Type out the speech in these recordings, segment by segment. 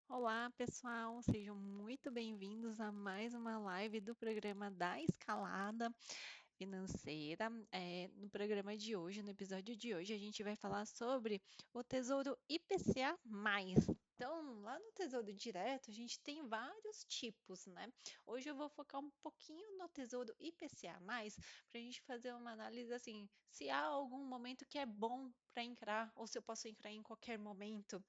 Olá, pessoal, sejam muito bem-vindos a mais uma live do programa da Escalada Financeira. No programa de hoje, no episódio de hoje, a gente vai falar sobre o Tesouro IPCA+. Então, lá no Tesouro Direto, a gente tem vários tipos, né? Hoje eu vou focar um pouquinho no Tesouro IPCA+, para a gente fazer uma análise assim, se há algum momento que é bom para entrar, ou se eu posso entrar em qualquer momento.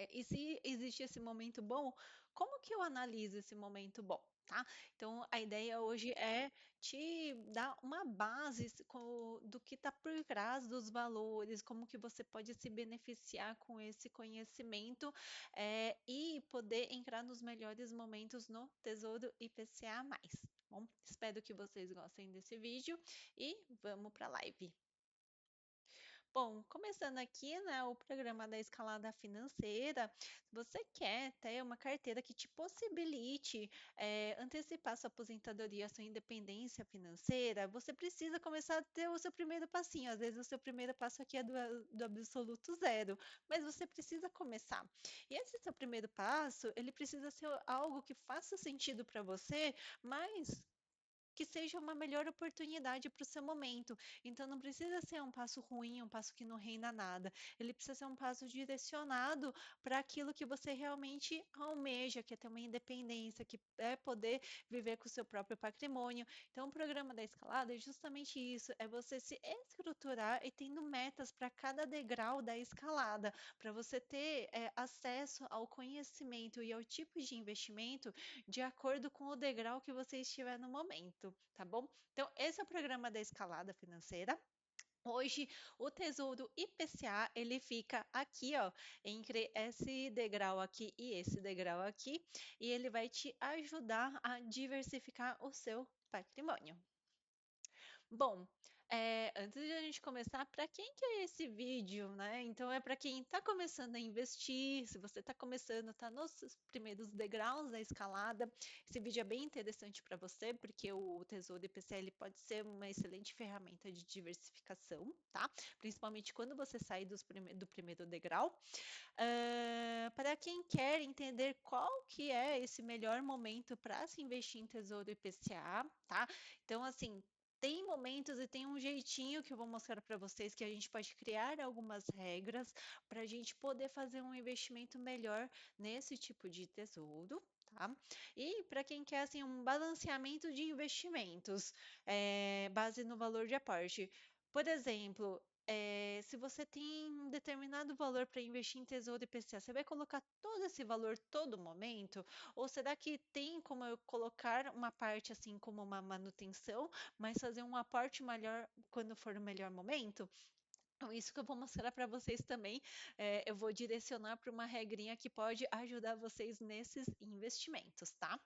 E se existe esse momento bom, como que eu analiso esse momento bom, tá? Então, a ideia hoje é te dar uma base do que está por trás dos valores, como que você pode se beneficiar com esse conhecimento, e poder entrar nos melhores momentos no Tesouro IPCA+. Bom, espero que vocês gostem desse vídeo e vamos para a live. Bom, começando aqui, né, o programa da escalada financeira, se você quer ter uma carteira que te possibilite antecipar sua aposentadoria, sua independência financeira, você precisa começar a ter o seu primeiro passinho. Às vezes o seu primeiro passo aqui é do absoluto zero, mas você precisa começar. E esse seu primeiro passo, ele precisa ser algo que faça sentido para você, mas que seja uma melhor oportunidade para o seu momento. Então, não precisa ser um passo ruim, um passo que não renda nada. Ele precisa ser um passo direcionado para aquilo que você realmente almeja, que é ter uma independência, que é poder viver com o seu próprio patrimônio. Então, o programa da escalada é justamente isso: é você se estruturar e tendo metas para cada degrau da escalada, para você ter acesso ao conhecimento e ao tipo de investimento de acordo com o degrau que você estiver no momento, tá bom? Então, esse é o programa da escalada financeira. Hoje, o Tesouro IPCA, ele fica aqui, ó, entre esse degrau aqui e esse degrau aqui, e ele vai te ajudar a diversificar o seu patrimônio. Bom, antes de a gente começar, para quem que é esse vídeo, né? Então é para quem está começando a investir, se você está começando, está nos primeiros degraus da escalada, esse vídeo é bem interessante para você, porque o Tesouro IPCA ele pode ser uma excelente ferramenta de diversificação, tá? Principalmente quando você sai do primeiro degrau. Para quem quer entender qual que é esse melhor momento para se investir em Tesouro IPCA, tá? Então, assim, tem momentos e tem um jeitinho que eu vou mostrar para vocês que a gente pode criar algumas regras para a gente poder fazer um investimento melhor nesse tipo de tesouro. Tá? E para quem quer assim, um balanceamento de investimentos, base no valor de aporte. Por exemplo, se você tem um determinado valor para investir em Tesouro IPCA, você vai colocar todo esse valor todo momento? Ou será que tem como eu colocar uma parte assim como uma manutenção, mas fazer um aporte maior quando for o melhor momento? Então, isso que eu vou mostrar para vocês também, eu vou direcionar para uma regrinha que pode ajudar vocês nesses investimentos, tá?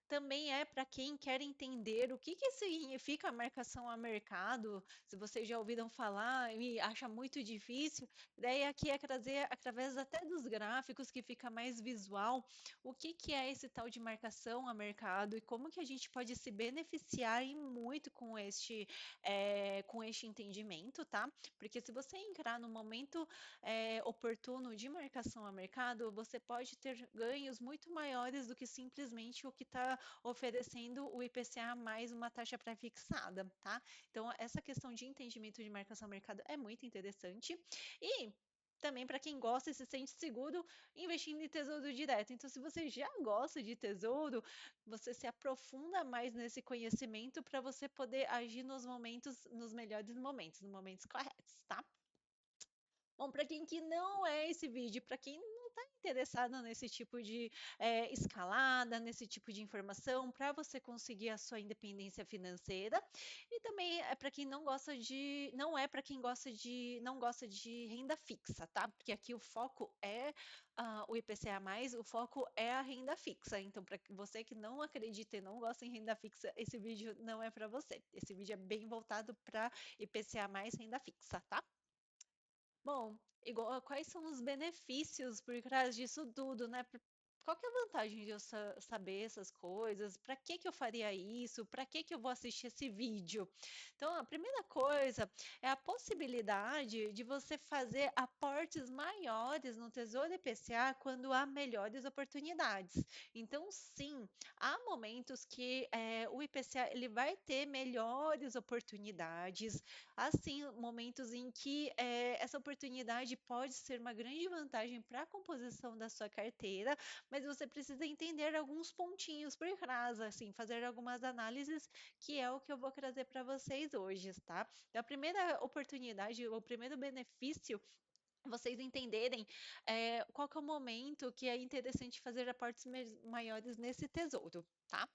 Também é para quem quer entender o que significa a marcação a mercado, se vocês já ouviram falar e acha muito difícil, daí aqui é trazer através até dos gráficos que fica mais visual, o que é esse tal de marcação a mercado e como que a gente pode se beneficiar e muito com este entendimento, tá? Porque se você entrar no momento oportuno de marcação a mercado, você pode ter ganhos muito maiores do que simplesmente o que está oferecendo o IPCA mais uma taxa pré-fixada, tá? Então, essa questão de entendimento de marcação ao mercado é muito interessante. E também para quem gosta e se sente seguro investindo em tesouro direto. Então, se você já gosta de tesouro, você se aprofunda mais nesse conhecimento para você poder agir nos momentos, nos melhores momentos, nos momentos corretos, tá? Bom, para quem que não é esse vídeo, para quem não está interessado nesse tipo de escalada, nesse tipo de informação, para você conseguir a sua independência financeira, e também é para quem não gosta de, não é para quem gosta de, não gosta de renda fixa, tá? Porque aqui o foco é o IPCA+, o foco é a renda fixa. Então, para você que não acredita e não gosta em renda fixa, esse vídeo não é para você. Esse vídeo é bem voltado para IPCA+, renda fixa, tá? Bom, igual, quais são os benefícios por trás disso tudo, né? qual que é a vantagem de eu saber essas coisas? Para que que eu faria isso? Para que que eu vou assistir esse vídeo? Então, a primeira coisa é a possibilidade de você fazer aportes maiores no Tesouro IPCA quando há melhores oportunidades. Então, sim, há momentos que o IPCA ele vai ter melhores oportunidades, há sim momentos em que essa oportunidade pode ser uma grande vantagem para a composição da sua carteira, mas você precisa entender alguns pontinhos por trás, assim, fazer algumas análises, que é o que eu vou trazer para vocês hoje, tá? Então, a primeira oportunidade, o primeiro benefício, vocês entenderem qual que é o momento que é interessante fazer aportes maiores nesse tesouro, tá?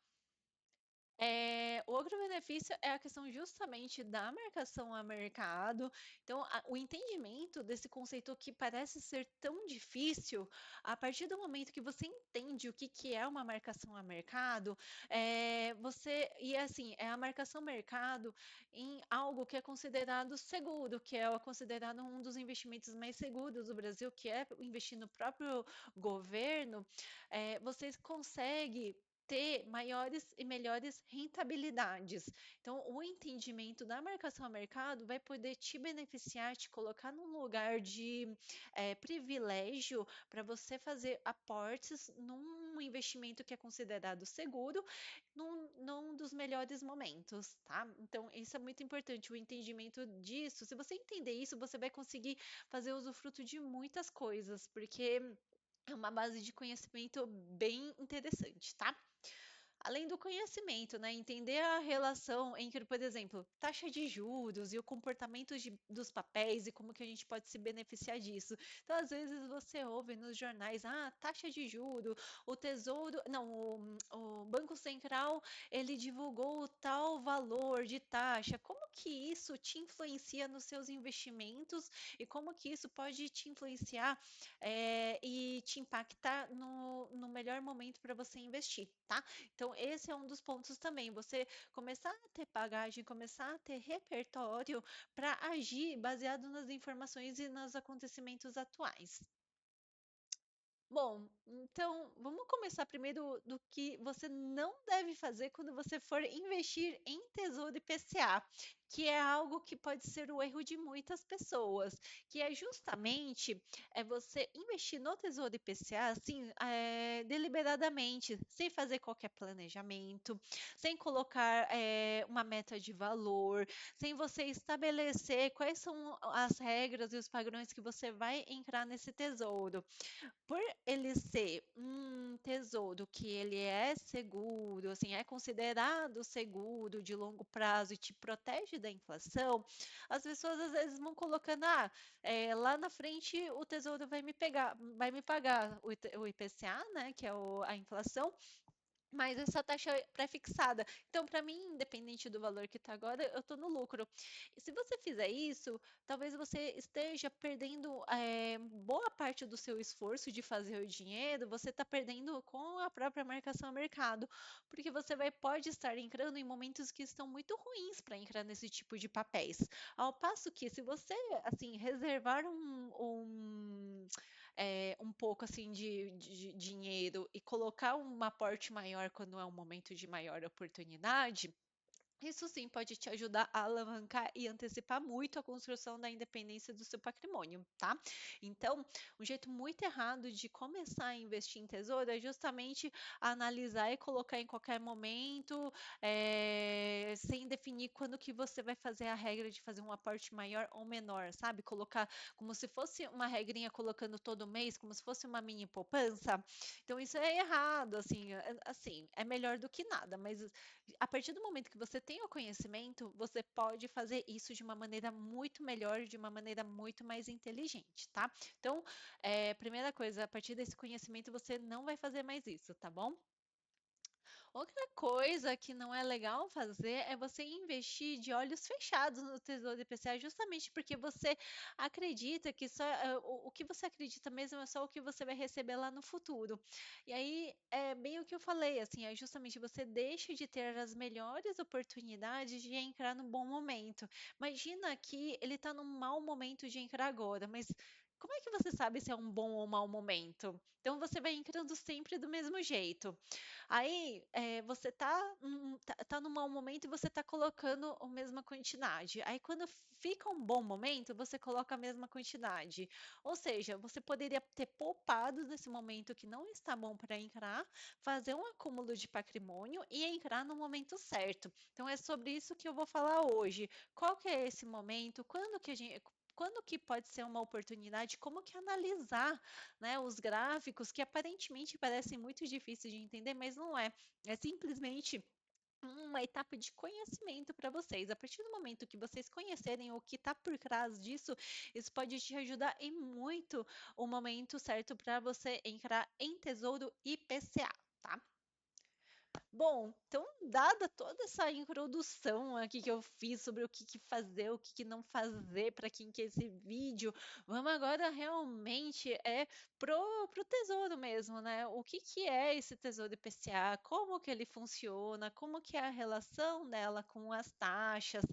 O outro benefício é a questão justamente da marcação a mercado. Então, o entendimento desse conceito que parece ser tão difícil, a partir do momento que você entende o que, que é uma marcação a mercado, e assim, é a marcação mercado em algo que é considerado seguro, que é considerado um dos investimentos mais seguros do Brasil, que é investir no próprio governo, você consegue ter maiores e melhores rentabilidades. Então, o entendimento da marcação a mercado vai poder te beneficiar, te colocar num lugar de privilégio para você fazer aportes num investimento que é considerado seguro, num dos melhores momentos, tá? Então, isso é muito importante, o entendimento disso. Se você entender isso, você vai conseguir fazer usufruto de muitas coisas, porque é uma base de conhecimento bem interessante, tá? Além do conhecimento, né? Entender a relação entre, por exemplo, taxa de juros e o comportamento dos papéis e como que a gente pode se beneficiar disso. Então, às vezes você ouve nos jornais, taxa de juro, o Tesouro, não, o Banco Central, ele divulgou tal valor de taxa. Como que isso te influencia nos seus investimentos e como que isso pode te influenciar e te impactar no melhor momento para você investir, tá? Então, esse é um dos pontos também, você começar a ter bagagem, começar a ter repertório para agir baseado nas informações e nos acontecimentos atuais. Bom, então vamos começar primeiro do que você não deve fazer quando você for investir em Tesouro IPCA, que é algo que pode ser o erro de muitas pessoas, que é justamente você investir no Tesouro IPCA assim, deliberadamente, sem fazer qualquer planejamento, sem colocar uma meta de valor, sem você estabelecer quais são as regras e os padrões que você vai entrar nesse tesouro. Por ele ser um tesouro que ele é seguro, assim, é considerado seguro de longo prazo e te protege da inflação, as pessoas às vezes vão colocando, lá na frente o tesouro vai me pagar o IPCA, né, que é a inflação, mas essa taxa é pré-fixada. Então, para mim, independente do valor que está agora, eu estou no lucro. E se você fizer isso, talvez você esteja perdendo boa parte do seu esforço de fazer o dinheiro, você está perdendo com a própria marcação ao mercado, porque você pode estar entrando em momentos que estão muito ruins para entrar nesse tipo de papéis. Ao passo que, se você assim reservar um pouco assim de dinheiro e colocar um aporte maior quando é um momento de maior oportunidade, isso sim pode te ajudar a alavancar e antecipar muito a construção da independência do seu patrimônio, tá? Então, um jeito muito errado de começar a investir em tesouro é justamente analisar e colocar em qualquer momento, sem definir quando que você vai fazer a regra de fazer um aporte maior ou menor, sabe? Colocar como se fosse uma regrinha colocando todo mês, como se fosse uma mini poupança. Então, isso é errado, assim, é melhor do que nada, mas a partir do momento que você tem o conhecimento, você pode fazer isso de uma maneira muito melhor, de uma maneira muito mais inteligente, tá? Então, primeira coisa, a partir desse conhecimento, você não vai fazer mais isso, tá bom? Outra coisa que não é legal fazer é você investir de olhos fechados no Tesouro IPCA, justamente porque você acredita que só o que você acredita mesmo é só o que você vai receber lá no futuro. E aí é bem o que eu falei, assim, é justamente você deixa de ter as melhores oportunidades de entrar no bom momento. Imagina que ele está num mau momento de entrar agora, mas como é que você sabe se é um bom ou mau momento? Então você vai entrando sempre do mesmo jeito. Aí, você tá num mau momento e você tá colocando a mesma quantidade. Aí quando fica um bom momento, você coloca a mesma quantidade. Ou seja, você poderia ter poupado nesse momento que não está bom para entrar, fazer um acúmulo de patrimônio e entrar no momento certo. Então é sobre isso que eu vou falar hoje. Qual que é esse momento? Quando que pode ser uma oportunidade? Como que analisar, né, os gráficos que aparentemente parecem muito difíceis de entender, mas não é. É simplesmente uma etapa de conhecimento para vocês. A partir do momento que vocês conhecerem o que está por trás disso, isso pode te ajudar em muito o momento certo para você entrar em Tesouro IPCA, tá? Bom, então, dada toda essa introdução aqui que eu fiz sobre o que fazer, o que não fazer para quem quer esse vídeo, vamos agora realmente pro tesouro mesmo, né? O que é esse tesouro IPCA? Como que ele funciona? Como que é a relação dela com as taxas?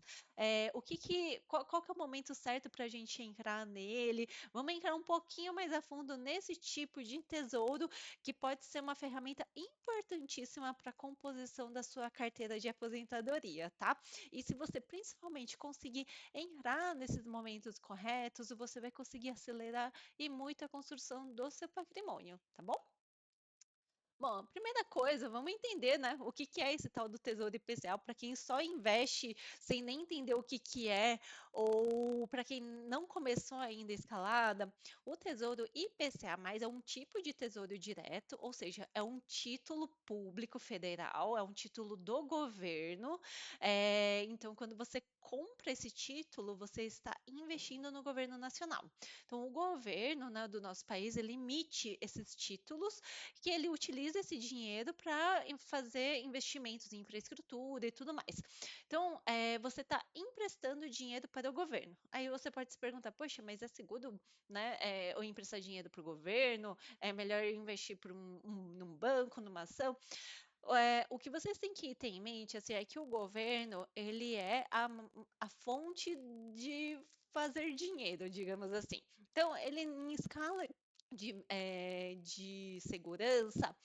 Qual que é o momento certo para a gente entrar nele? Vamos entrar um pouquinho mais a fundo nesse tipo de tesouro que pode ser uma ferramenta importantíssima para a composição da sua carteira de aposentadoria, tá? E se você principalmente conseguir entrar nesses momentos corretos, você vai conseguir acelerar e muito a construção do seu patrimônio, tá bom? Bom, a primeira coisa, vamos entender, né, o que é esse tal do Tesouro IPCA para quem só investe sem nem entender o que é, ou para quem não começou ainda a escalada. O Tesouro IPCA+ é um tipo de tesouro direto, ou seja, é um título público federal, é um título do governo. Então, quando você compra esse título, você está investindo no governo nacional. Então, o governo, né, do nosso país, ele emite esses títulos que ele utiliza esse dinheiro para fazer investimentos em infraestrutura e tudo mais. Então, você está emprestando dinheiro para o governo. Aí você pode se perguntar, poxa, mas é seguro, né, eu emprestar dinheiro para o governo? É melhor investir para num banco, numa ação? O que vocês têm que ter em mente assim, é que o governo ele é a fonte de fazer dinheiro, digamos assim. Então, ele em escala de segurança,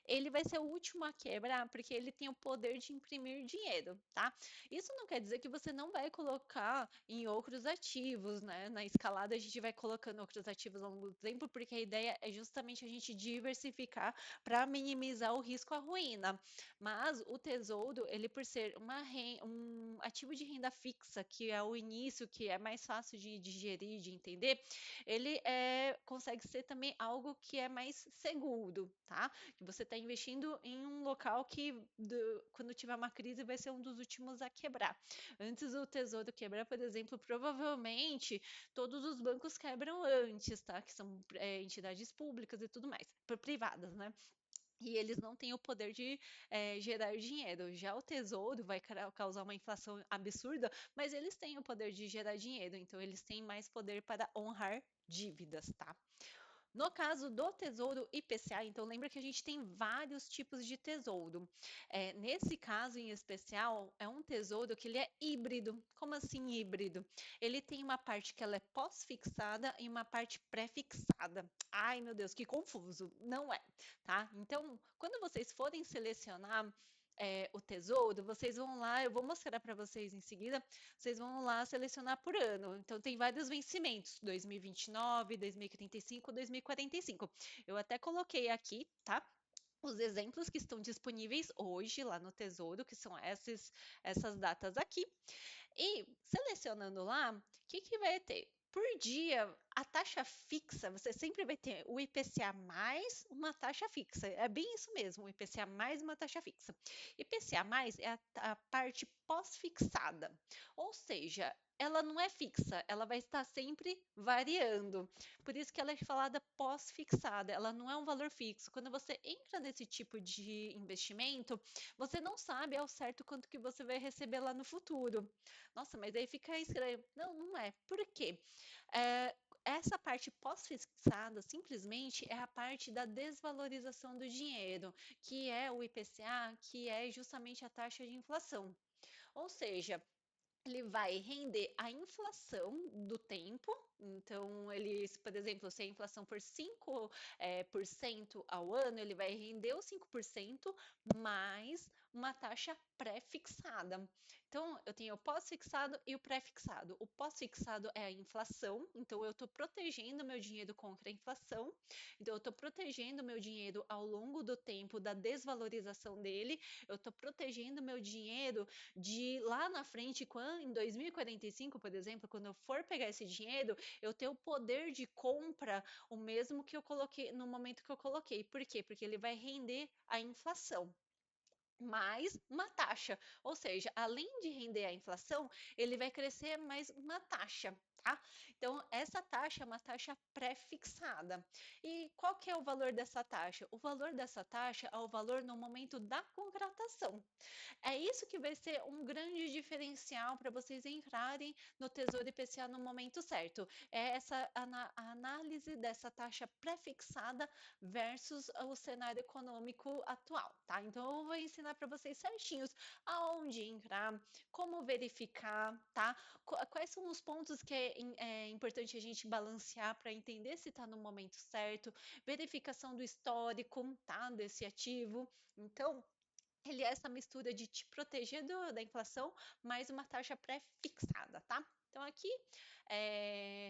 ele vai ser o último a quebrar, porque ele tem o poder de imprimir dinheiro, tá? Isso não quer dizer que você não vai colocar em outros ativos, né? Na escalada a gente vai colocando outros ativos ao longo do tempo, porque a ideia é justamente a gente diversificar para minimizar o risco à ruína. Mas o tesouro, ele por ser um ativo de renda fixa, que é o início, que é mais fácil de digerir, de entender, ele consegue ser também algo que é mais seguro, tá? Que você está investindo em um local que, quando tiver uma crise, vai ser um dos últimos a quebrar. Antes do Tesouro quebrar, por exemplo, provavelmente todos os bancos quebram antes, tá? Que são entidades públicas e tudo mais, privadas, né? E eles não têm o poder de gerar dinheiro. Já o tesouro vai causar uma inflação absurda, mas eles têm o poder de gerar dinheiro, então eles têm mais poder para honrar dívidas, tá? No caso do tesouro IPCA, então lembra que a gente tem vários tipos de tesouro. Nesse caso em especial, é um tesouro que ele é híbrido. Como assim híbrido? Ele tem uma parte que ela é pós-fixada e uma parte pré-fixada. Ai, meu Deus, que confuso. Não é, tá? Então, quando vocês forem selecionar o tesouro, vocês vão lá, eu vou mostrar para vocês em seguida, vocês vão lá selecionar por ano. Então, tem vários vencimentos: 2029, 2035, 2045. Eu até coloquei aqui, tá? Os exemplos que estão disponíveis hoje lá no Tesouro, que são essas datas aqui. E selecionando lá, o que vai ter? Por dia, a taxa fixa, você sempre vai ter o IPCA mais uma taxa fixa. É bem isso mesmo, o IPCA mais uma taxa fixa. IPCA mais é a parte pós-fixada, ou seja, ela não é fixa, ela vai estar sempre variando. Por isso que ela é falada pós-fixada, ela não é um valor fixo. Quando você entra nesse tipo de investimento, você não sabe ao certo quanto que você vai receber lá no futuro. Nossa, mas aí fica estranho. Não, não é. Por quê? Essa parte pós-fixada simplesmente é a parte da desvalorização do dinheiro, que é o IPCA, que é justamente a taxa de inflação. Ou seja, ele vai render a inflação do tempo, Então, ele, por exemplo, se a inflação for 5% ao ano, ele vai render os 5% mais uma taxa pré-fixada. Então, eu tenho o pós-fixado e o pré-fixado. O pós-fixado é a inflação, então eu estou protegendo meu dinheiro contra a inflação. Então, eu estou protegendo meu dinheiro ao longo do tempo da desvalorização dele. Eu estou protegendo meu dinheiro de lá na frente, quando, em 2045, por exemplo, quando eu for pegar esse dinheiro, eu ter o poder de compra o mesmo que eu coloquei no momento que eu coloquei. Por quê? Porque ele vai render a inflação mais uma taxa, ou seja, além de render a inflação, ele vai crescer mais uma taxa, tá? Então, essa taxa é uma taxa pré-fixada. E qual que é o valor dessa taxa? O valor dessa taxa é o valor no momento da contratação. É isso que vai ser um grande diferencial para vocês entrarem no Tesouro IPCA no momento certo. É essa a análise dessa taxa pré-fixada versus o cenário econômico atual, tá? Então eu vou ensinar para vocês certinhos aonde entrar, como verificar, tá? Quais são os pontos que é importante a gente balancear para entender se está no momento certo, verificação do histórico, tá? Desse ativo. Então, ele é essa mistura de te proteger da inflação, mais uma taxa pré-fixada, tá? Então, aqui,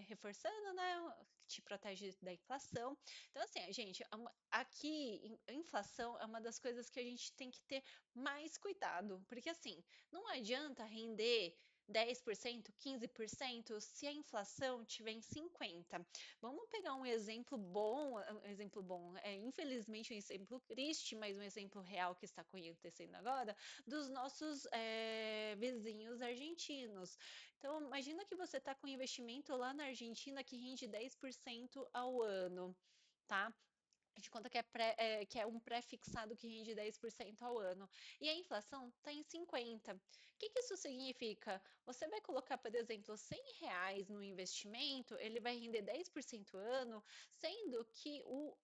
reforçando, né? Te protege da inflação. Então, assim, gente, aqui, a inflação é uma das coisas que a gente tem que ter mais cuidado, porque, assim, não adianta render 10%, 15% se a inflação tiver em 50%. Vamos pegar um exemplo bom, infelizmente um exemplo triste, mas um exemplo real que está acontecendo agora, dos nossos vizinhos argentinos. Então, imagina que você está com um investimento lá na Argentina que rende 10% ao ano, tá? A gente conta que é um pré-fixado que rende 10% ao ano. E a inflação está em 50%. O que que isso significa? Você vai colocar, por exemplo, R$ 100 no investimento, ele vai render 10% ano, sendo que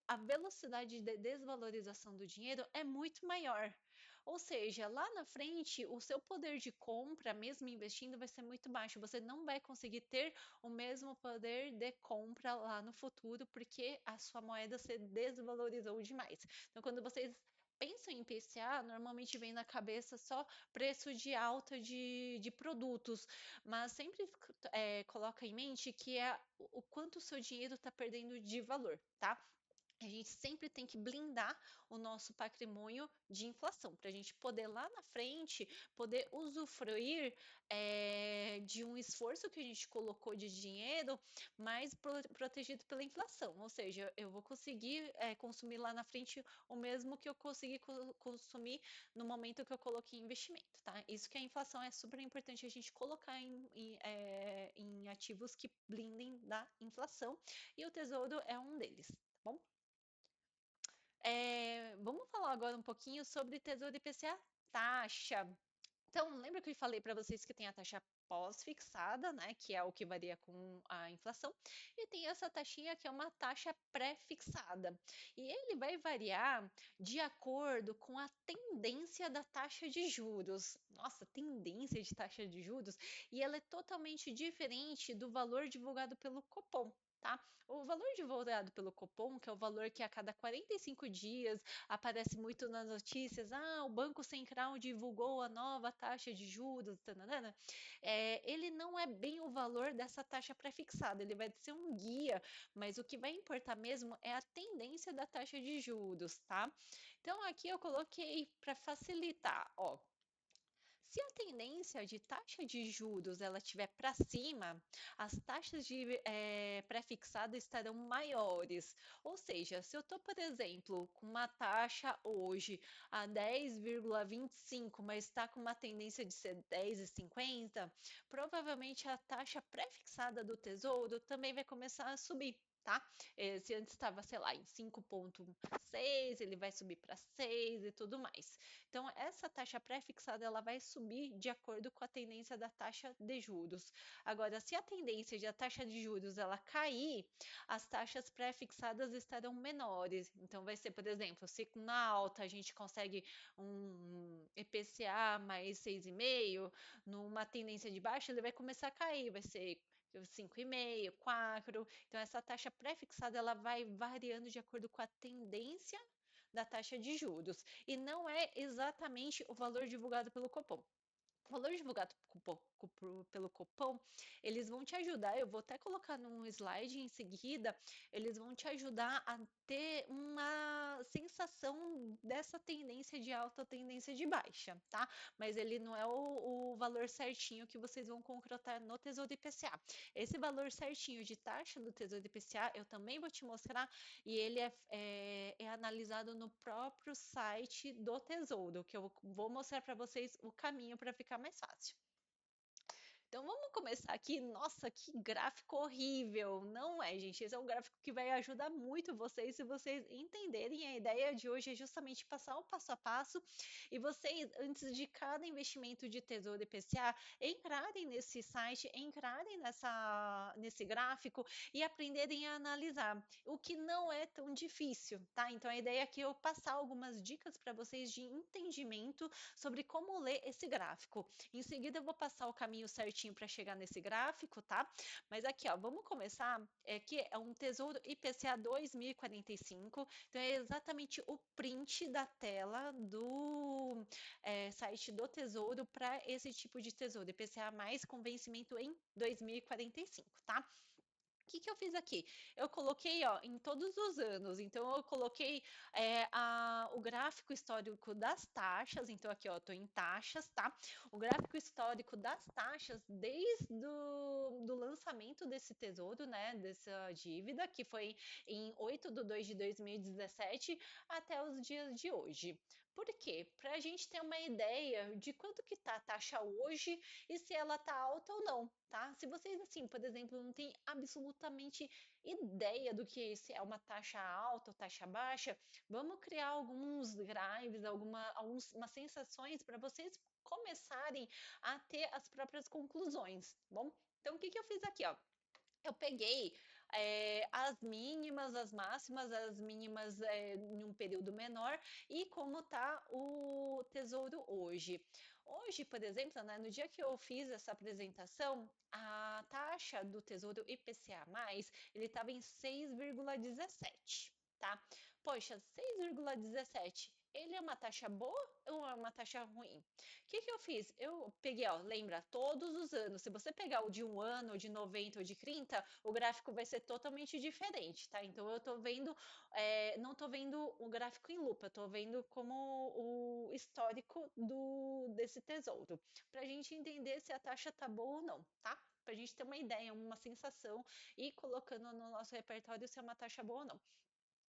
a velocidade de desvalorização do dinheiro é muito maior. Ou seja, lá na frente, o seu poder de compra, mesmo investindo, vai ser muito baixo. Você não vai conseguir ter o mesmo poder de compra lá no futuro, porque a sua moeda se desvalorizou demais. Então, quando vocês pensam em IPCA, normalmente vem na cabeça só preço de alta de produtos, mas sempre coloca em mente que é o quanto o seu dinheiro está perdendo de valor, tá? A gente sempre tem que blindar o nosso patrimônio de inflação, para a gente poder lá na frente poder usufruir de um esforço que a gente colocou de dinheiro, mas protegido pela inflação. Ou seja, eu vou conseguir consumir lá na frente o mesmo que eu consegui consumir no momento que eu coloquei em investimento, tá? Isso que a inflação é super importante a gente colocar em ativos que blindem da inflação, e o tesouro é um deles, tá bom? Vamos falar agora um pouquinho sobre Tesouro IPCA taxa. Então, lembra que eu falei para vocês que tem a taxa pós-fixada, né, que é o que varia com a inflação, e tem essa taxinha que é uma taxa pré-fixada. E ele vai variar de acordo com a tendência da taxa de juros. Nossa, tendência de taxa de juros, e ela é totalmente diferente do valor divulgado pelo Copom. Tá? O valor divulgado pelo Copom, que é o valor que a cada 45 dias aparece muito nas notícias, o Banco Central divulgou a nova taxa de juros, tananana, ele não é bem o valor dessa taxa pré-fixada, ele vai ser um guia, mas o que vai importar mesmo é a tendência da taxa de juros, tá? Então aqui eu coloquei para facilitar, ó. Se a tendência de taxa de juros ela estiver para cima, as taxas de pré-fixada estarão maiores. Ou seja, se eu estou, por exemplo, com uma taxa hoje a 10,25, mas está com uma tendência de ser 10,50, provavelmente a taxa pré-fixada do Tesouro também vai começar a subir. Tá? Se antes estava, sei lá, em 5,6, ele vai subir para 6 e tudo mais. Então, essa taxa pré-fixada ela vai subir de acordo com a tendência da taxa de juros. Agora, se a tendência de a taxa de juros ela cair, as taxas pré-fixadas estarão menores. Então, vai ser, por exemplo, se na alta a gente consegue um IPCA mais 6,5, numa tendência de baixa ele vai começar a cair, vai ser 5,5, 4. Então, essa taxa pré-fixada ela vai variando de acordo com a tendência da taxa de juros e não é exatamente o valor divulgado pelo Copom. O valor divulgado pelo Copom, eles vão te ajudar, eu vou até colocar num slide em seguida, eles vão te ajudar a ter uma sensação dessa tendência de alta ou tendência de baixa, tá? Mas ele não é o valor certinho que vocês vão concretar no Tesouro IPCA. Esse valor certinho de taxa do Tesouro IPCA eu também vou te mostrar e ele é analisado no próprio site do Tesouro, que eu vou mostrar para vocês o caminho para ficar mais fácil. Então vamos começar aqui. Nossa, que gráfico horrível! Não é, gente? Esse é um gráfico que vai ajudar muito vocês se vocês entenderem. A ideia de hoje é justamente passar o passo a passo e vocês, antes de cada investimento de Tesouro IPCA, entrarem nesse site, entrarem nesse gráfico e aprenderem a analisar, o que não é tão difícil, tá? Então a ideia aqui é eu passar algumas dicas para vocês de entendimento sobre como ler esse gráfico. Em seguida, eu vou passar o caminho certinho para chegar nesse gráfico, tá? Mas aqui, ó, vamos começar. Que é um Tesouro IPCA 2045. Então, é exatamente o print da tela do site do Tesouro para esse tipo de tesouro, IPCA mais com vencimento em 2045, tá? O que eu fiz aqui? Eu coloquei, ó, em todos os anos. Então, eu coloquei o gráfico histórico das taxas. Então, aqui, ó, tô em taxas, tá? O gráfico histórico das taxas desde do lançamento desse tesouro, né? Dessa dívida, que foi em 8/2 de 2017 até os dias de hoje. Por quê? Para a gente ter uma ideia de quanto que tá a taxa hoje e se ela tá alta ou não, tá? Se vocês, assim, por exemplo, não têm absolutamente ideia do que se é uma taxa alta ou taxa baixa, vamos criar alguns drives, algumas sensações para vocês começarem a ter as próprias conclusões, tá bom? Então, o que eu fiz aqui, ó? Eu peguei as mínimas, as máximas, as mínimas em um período menor e como está o tesouro hoje. Hoje, por exemplo, né, no dia que eu fiz essa apresentação, a taxa do tesouro IPCA+, ele estava em 6,17, tá? Poxa, 6,17, ele é uma taxa boa ou é uma taxa ruim? O que eu fiz? Eu peguei, ó, lembra, todos os anos. Se você pegar o de 1 ano, ou de 90 ou de 30, o gráfico vai ser totalmente diferente, tá? Então eu tô vendo, não tô vendo o gráfico em lupa, eu tô vendo como o histórico desse tesouro, para a gente entender se a taxa tá boa ou não, tá? Para a gente ter uma ideia, uma sensação e colocando no nosso repertório se é uma taxa boa ou não.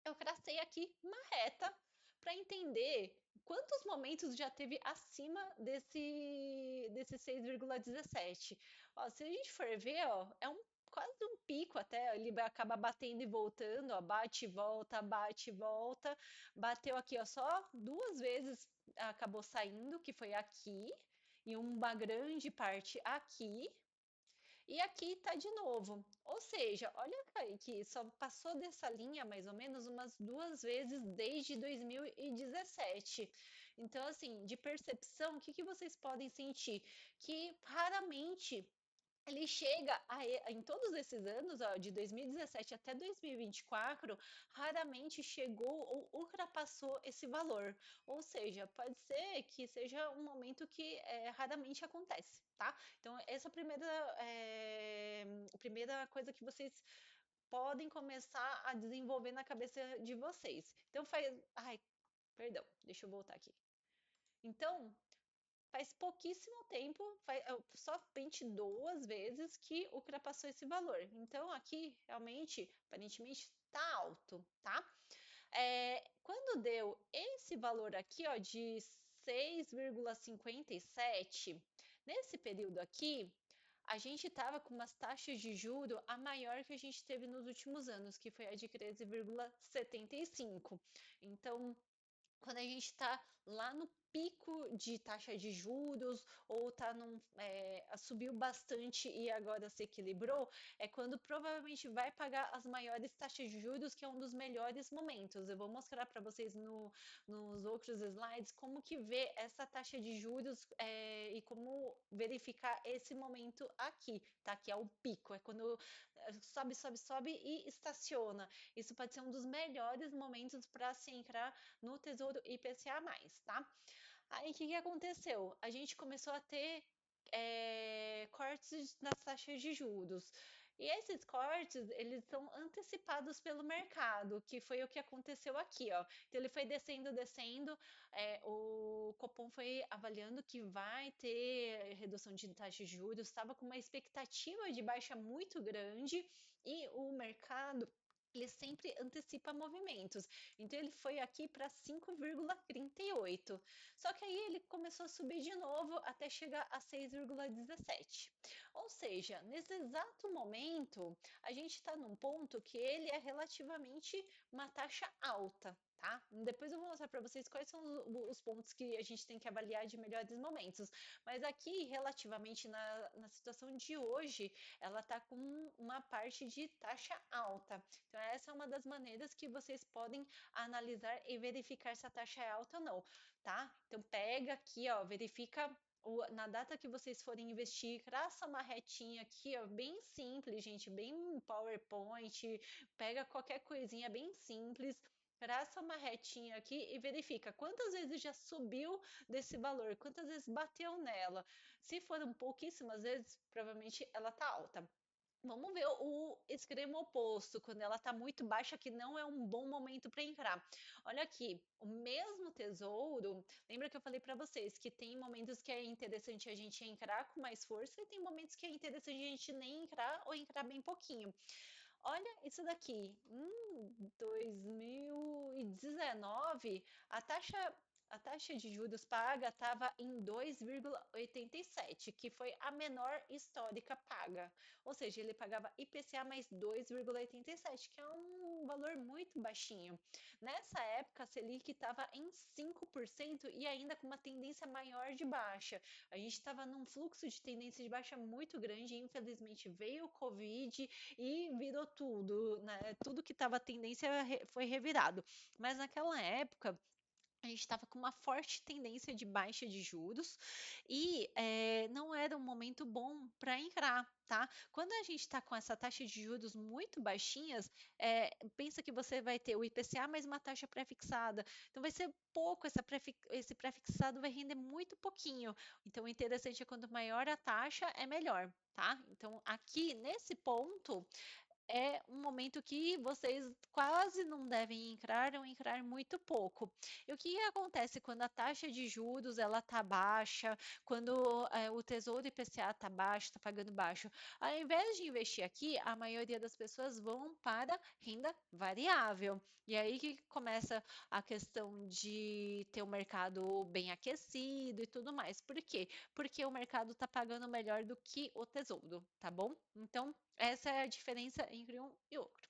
Eu tracei aqui uma reta para entender quantos momentos já teve acima desse 6,17. Ó, se a gente for ver, ó, é quase um pico até, ele vai acabar batendo e voltando, ó, bate e volta, bate e volta. Bateu aqui, ó, só 2 vezes acabou saindo, que foi aqui, e uma grande parte aqui, e aqui está de novo. Ou seja, olha que só passou dessa linha mais ou menos umas 2 vezes desde 2017. Então, assim, de percepção, o que vocês podem sentir? Que raramente ele chega em todos esses anos, ó, de 2017 até 2024, raramente chegou ou ultrapassou esse valor. Ou seja, pode ser que seja um momento que raramente acontece, tá? Então, essa a primeira coisa que vocês podem começar a desenvolver na cabeça de vocês. Então, Ai, perdão, deixa eu voltar aqui. Então, faz pouquíssimo tempo, só 22 vezes que ultrapassou esse valor. Então, aqui, realmente, aparentemente, está alto, tá? Quando deu esse valor aqui, ó, de 6,57, nesse período aqui, a gente estava com umas taxas de juro a maior que a gente teve nos últimos anos, que foi a de 13,75. Então, quando a gente está lá no pico de taxa de juros ou subiu bastante e agora se equilibrou, é quando provavelmente vai pagar as maiores taxas de juros, que é um dos melhores momentos. Eu vou mostrar para vocês nos outros slides como que vê essa taxa de juros e como verificar esse momento aqui, tá? Que é o pico, é quando sobe, sobe, sobe e estaciona. Isso pode ser um dos melhores momentos para se entrar no Tesouro IPCA+, tá? Aí, o que que aconteceu? A gente começou a ter cortes nas taxas de juros. E esses cortes, eles são antecipados pelo mercado, que foi o que aconteceu aqui, ó. Então, ele foi descendo, descendo, o Copom foi avaliando que vai ter redução de taxa de juros, estava com uma expectativa de baixa muito grande, e o mercado ele sempre antecipa movimentos. Então ele foi aqui para 5,38. Só que aí ele começou a subir de novo até chegar a 6,17. Ou seja, nesse exato momento, a gente está num ponto que ele é relativamente uma taxa alta. Tá? Depois eu vou mostrar para vocês quais são os pontos que a gente tem que avaliar de melhores momentos. Mas aqui, relativamente na situação de hoje, ela está com uma parte de taxa alta. Então, essa é uma das maneiras que vocês podem analisar e verificar se a taxa é alta ou não, tá? Então, pega aqui, ó, verifica na data que vocês forem investir, traça uma retinha aqui, ó, bem simples, gente, bem PowerPoint, pega qualquer coisinha bem simples, traça uma retinha aqui e verifica quantas vezes já subiu desse valor, quantas vezes bateu nela. Se foram pouquíssimas vezes, provavelmente ela tá alta. Vamos ver o extremo oposto, quando ela está muito baixa, que não é um bom momento para entrar. Olha aqui, o mesmo tesouro, lembra que eu falei para vocês que tem momentos que é interessante a gente entrar com mais força e tem momentos que é interessante a gente nem entrar ou entrar bem pouquinho. Olha isso daqui, em 2019, a taxa de juros paga estava em 2,87, que foi a menor histórica paga. Ou seja, ele pagava IPCA mais 2,87, que é um valor muito baixinho. Nessa época, a Selic estava em 5% e ainda com uma tendência maior de baixa. A gente estava num fluxo de tendência de baixa muito grande, e infelizmente veio o Covid e virou tudo, né? Tudo que estava tendência foi revirado. Mas naquela época, a gente estava com uma forte tendência de baixa de juros e não era um momento bom para entrar, tá? Quando a gente está com essa taxa de juros muito baixinhas, pensa que você vai ter o IPCA mais uma taxa pré-fixada. Então vai ser pouco, esse pré-fixado vai render muito pouquinho. Então o interessante é quanto maior a taxa, é melhor. Tá? Então, aqui nesse ponto, é um momento que vocês quase não devem entrar ou entrar muito pouco. E o que acontece quando a taxa de juros ela está baixa, quando o Tesouro IPCA está baixo, está pagando baixo? Ao invés de investir aqui, a maioria das pessoas vão para renda variável. E aí que começa a questão de ter o mercado bem aquecido e tudo mais. Por quê? Porque o mercado está pagando melhor do que o Tesouro, tá bom? Então, essa é a diferença entre um e outro.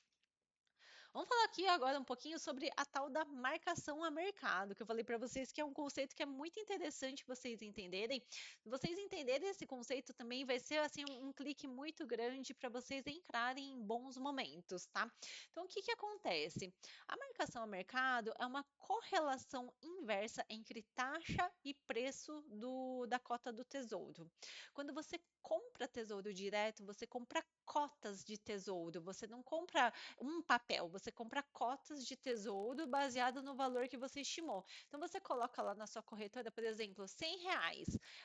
Vamos falar aqui agora um pouquinho sobre a tal da marcação a mercado, que eu falei para vocês que é um conceito que é muito interessante vocês entenderem. Se vocês entenderem esse conceito também vai ser assim um clique muito grande para vocês entrarem em bons momentos, tá? Então o que que acontece? A marcação a mercado é uma correlação inversa entre taxa e preço da cota do tesouro. Quando você compra tesouro direto, você compra cotas de tesouro, você não compra um papel, você compra cotas de tesouro baseado no valor que você estimou. Então você coloca lá na sua corretora, por exemplo, R$ 100.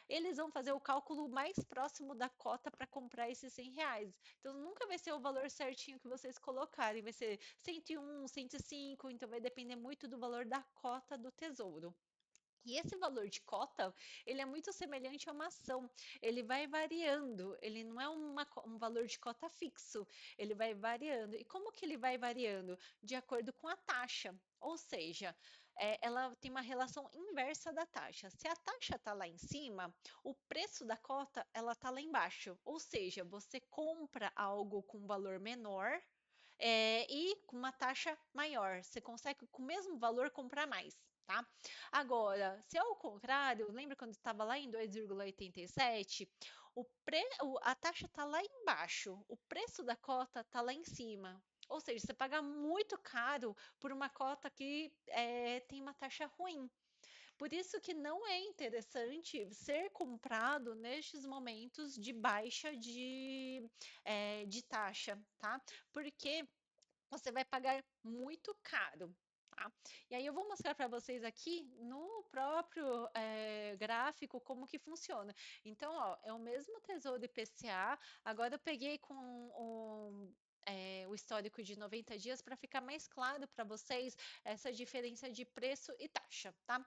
Eles vão fazer o cálculo mais próximo da cota para comprar esses R$ 100. Então nunca vai ser o valor certinho que vocês colocarem, vai ser 101, 105, então vai depender muito do valor da cota do tesouro. E esse valor de cota, ele é muito semelhante a uma ação. Ele vai variando, ele não é um valor de cota fixo, ele vai variando. E como que ele vai variando? De acordo com a taxa. Ou seja, ela tem uma relação inversa da taxa. Se a taxa está lá em cima, o preço da cota ela está lá embaixo. Ou seja, você compra algo com valor menor e com uma taxa maior. Você consegue, com o mesmo valor, comprar mais. tá? Agora, se é o contrário, lembra quando estava lá em 2,87? A taxa está lá embaixo, o preço da cota está lá em cima. Ou seja, você paga muito caro por uma cota que tem uma taxa ruim. Por isso que não é interessante ser comprado nestes momentos de baixa de taxa, tá? Porque você vai pagar muito caro. Tá? E aí eu vou mostrar para vocês aqui no próprio gráfico como que funciona. Então, ó, é o mesmo Tesouro IPCA, agora eu peguei com o histórico de 90 dias para ficar mais claro para vocês essa diferença de preço e taxa, tá?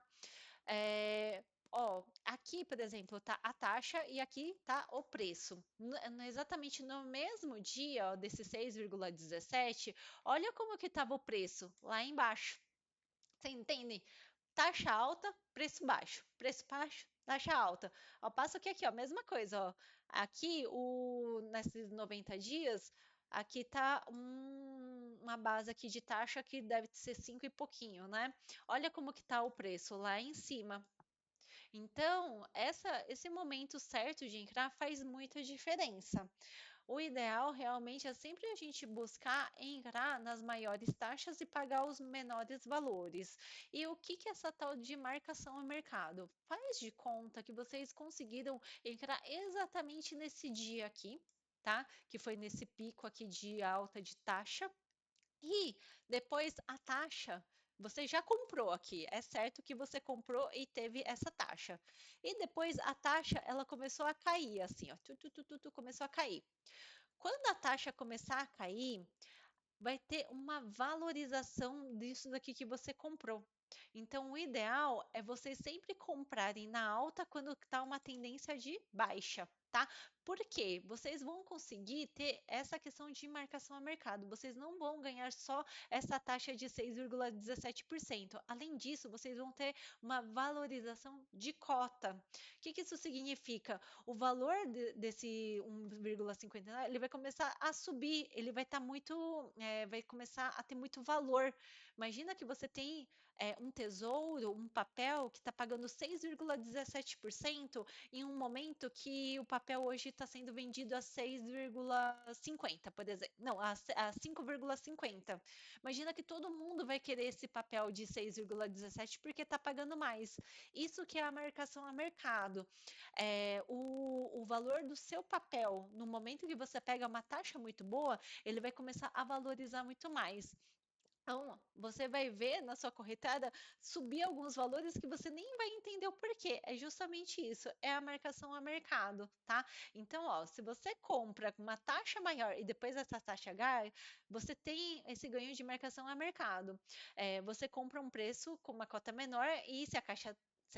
É, ó, aqui, por exemplo, tá a taxa e aqui tá o preço. Exatamente no mesmo dia, ó, desse 6,17, olha como que estava o preço lá embaixo. Você entende? Taxa alta, preço baixo, taxa alta. Ao passo que aqui, ó, mesma coisa, ó. Aqui, nesses 90 dias, aqui tá uma base aqui de taxa que deve ser 5 e pouquinho, né? Olha como que tá o preço lá em cima. Então, esse momento certo de entrar faz muita diferença. O ideal realmente é sempre a gente buscar entrar nas maiores taxas e pagar os menores valores. E o que que é essa tal de marcação ao mercado? Faz de conta que vocês conseguiram entrar exatamente nesse dia aqui, tá? Que foi nesse pico aqui de alta de taxa. E depois a taxa, você já comprou aqui, é certo que você comprou e teve essa taxa. E depois a taxa, ela começou a cair, assim, ó, começou a cair. Quando a taxa começar a cair, vai ter uma valorização disso daqui que você comprou. Então, o ideal é vocês sempre comprarem na alta quando está uma tendência de baixa, tá? Por quê? Vocês vão conseguir ter essa questão de marcação a mercado. Vocês não vão ganhar só essa taxa de 6,17%. Além disso, vocês vão ter uma valorização de cota. O que que isso significa? O valor desse 1,59, ele vai começar a subir, ele vai estar vai começar a ter muito valor. Imagina que você tem um tesouro, um papel que está pagando 6,17% em um momento que o papel hoje está sendo vendido a 6,50, por exemplo. Não, a 5,50. Imagina que todo mundo vai querer esse papel de 6,17 porque está pagando mais. Isso que é a marcação a mercado. O valor do seu papel, no momento que você pega uma taxa muito boa, ele vai começar a valorizar muito mais. Então, você vai ver na sua corretada subir alguns valores que você nem vai entender o porquê. É justamente isso, é a marcação a mercado, tá? Então, ó, se você compra com uma taxa maior e depois essa taxa ganha, você tem esse ganho de marcação a mercado. Você compra um preço com uma cota menor e se a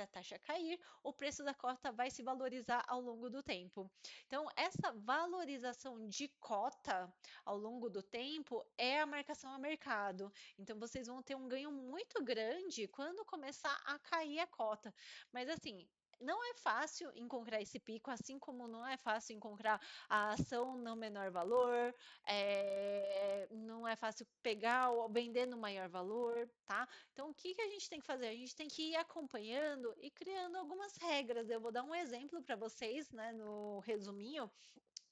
taxa cair, o preço da cota vai se valorizar ao longo do tempo. Então, essa valorização de cota ao longo do tempo é a marcação a mercado. Então, vocês vão ter um ganho muito grande quando começar a cair a cota. Mas, assim, não é fácil encontrar esse pico, assim como não é fácil encontrar a ação no menor valor, não é fácil pegar ou vender no maior valor, tá? Então, o que que a gente tem que fazer? A gente tem que ir acompanhando e criando algumas regras. Eu vou dar um exemplo para vocês, né, no resuminho,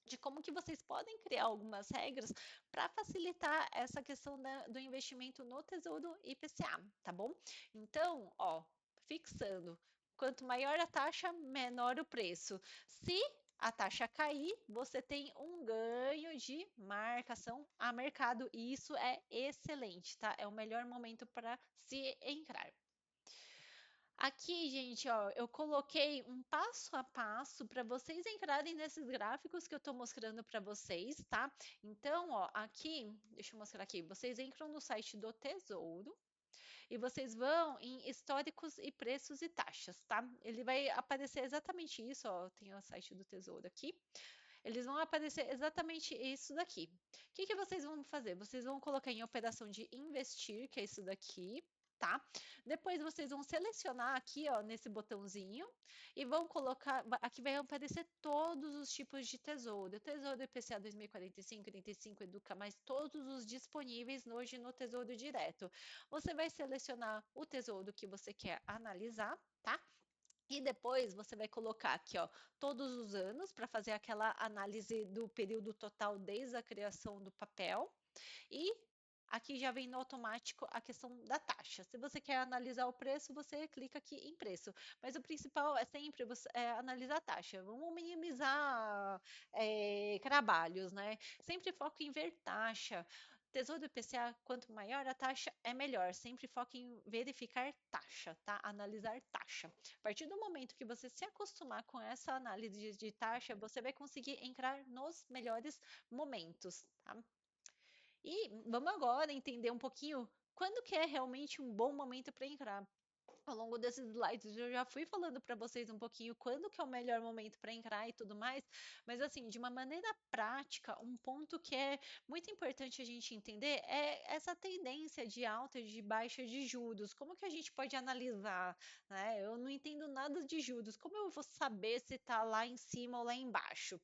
de como que vocês podem criar algumas regras para facilitar essa questão do investimento no Tesouro IPCA, tá bom? Então, ó, fixando, quanto maior a taxa, menor o preço. Se a taxa cair, você tem um ganho de marcação a mercado e isso é excelente, tá? É o melhor momento para se entrar. Aqui, gente, ó, eu coloquei um passo a passo para vocês entrarem nesses gráficos que eu estou mostrando para vocês, tá? Então, ó, aqui, deixa eu mostrar aqui, vocês entram no site do Tesouro e vocês vão em históricos e preços e taxas, tá? Ele vai aparecer exatamente isso, ó, tem o site do Tesouro aqui. Eles vão aparecer exatamente isso daqui. O que que vocês vão fazer? Vocês vão colocar em operação de investir, que é isso daqui. tá? Depois vocês vão selecionar aqui, ó, nesse botãozinho e vão colocar, aqui vai aparecer todos os tipos de tesouro. Tesouro IPCA 2045, 35, Educa Mais, todos os disponíveis hoje no Tesouro Direto. Você vai selecionar o tesouro que você quer analisar, tá? E depois você vai colocar aqui, ó, todos os anos para fazer aquela análise do período total desde a criação do papel. E aqui já vem no automático a questão da taxa. Se você quer analisar o preço, você clica aqui em preço. Mas o principal é sempre você analisar a taxa. Vamos minimizar trabalhos, né? Sempre foco em ver taxa. Tesouro IPCA, quanto maior a taxa, é melhor. Sempre foque em verificar taxa, tá? Analisar taxa. A partir do momento que você se acostumar com essa análise de taxa, você vai conseguir entrar nos melhores momentos, tá? E vamos agora entender um pouquinho quando que é realmente um bom momento para entrar. Ao longo desses slides eu já fui falando para vocês um pouquinho quando que é o melhor momento para entrar e tudo mais, mas assim, de uma maneira prática, um ponto que é muito importante a gente entender é essa tendência de alta e de baixa de juros. Como que a gente pode analisar, né? Eu não entendo nada de juros. Como eu vou saber se está lá em cima ou lá embaixo?